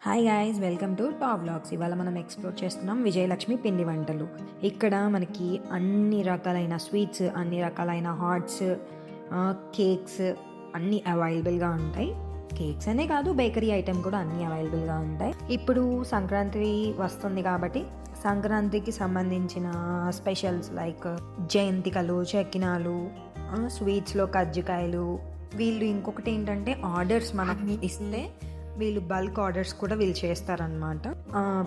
Hi guys, welcome to top vlogs. ఇవాళ మనం explore చేస్తున్నాం విజయలక్ష్మి పిండి వంటలు. ఇక్కడ మనకి అన్ని రకాలైన స్వీట్స్, అన్ని రకాలైన హాట్స్, కేక్స్ అన్నీ అవైలబుల్గా ఉంటాయి. కేక్స్ అనే కాదు, బేకరీ ఐటెం కూడా అన్నీ అవైలబుల్గా ఉంటాయి. ఇప్పుడు సంక్రాంతి వస్తుంది కాబట్టి సంక్రాంతికి సంబంధించిన స్పెషల్స్ లైక్ జయంతికలు, చెక్కినాలు, స్వీట్స్లో కజ్జికాయలు. వీళ్ళు ఇంకొకటి ఏంటంటే ఆర్డర్స్ మనకి ఇస్తే వీళ్ళు బల్క్ ఆర్డర్స్ కూడా వీళ్ళు చేస్తారనమాట.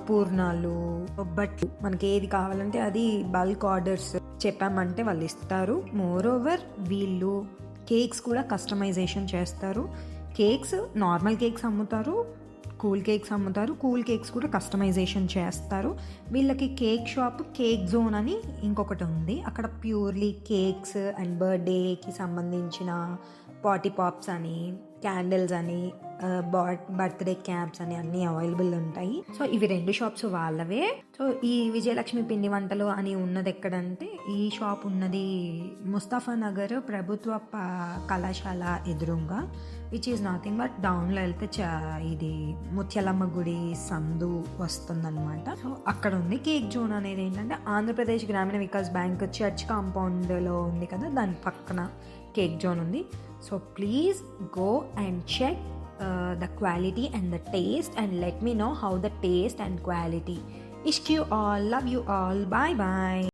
పూర్ణాలు, బొబ్బట్లు, మనకి ఏది కావాలంటే అది బల్క్ ఆర్డర్స్ చెప్పామంటే వాళ్ళు ఇస్తారు. మోర్ ఓవర్ వీళ్ళు కేక్స్ కూడా కస్టమైజేషన్ చేస్తారు. కేక్స్ నార్మల్ కేక్స్ అమ్ముతారు, కూల్ కేక్స్ అమ్ముతారు. కూల్ కేక్స్ కూడా కస్టమైజేషన్ చేస్తారు. వీళ్ళకి కేక్ షాప్ కేక్ జోన్ అని ఇంకొకటి ఉంది. అక్కడ ప్యూర్లీ కేక్స్ అండ్ బర్త్డేకి సంబంధించిన పాటీ పాప్స్ అని, క్యాండిల్స్ అని, బర్త్డే క్యాప్స్ అని అన్నీ అవైలబుల్ ఉంటాయి. సో ఇవి రెండు షాప్స్ వాళ్ళవే. సో ఈ విజయలక్ష్మి పిండి వంటలు అని ఉన్నది ఎక్కడంటే, ఈ షాప్ ఉన్నది ముస్తాఫా నగర్ ప్రభుత్వ కళాశాల ఎదురుగా, విచ్ ఈజ్ నథింగ్ బట్ డౌన్లో వెళ్తే ఇది ముత్యాలమ్మ గుడి సందు వస్తుందన్నమాట. సో అక్కడ ఉంది. కేక్ జోన్ అనేది ఏంటంటే ఆంధ్రప్రదేశ్ గ్రామీణ వికాస్ బ్యాంక్ చర్చ్ కాంపౌండ్లో ఉంది కదా, దాని పక్కన కేక్ జోన్ ఉంది. So please go and check the quality and the taste and let me know how the taste and quality. Ishq you all, love you all, bye bye.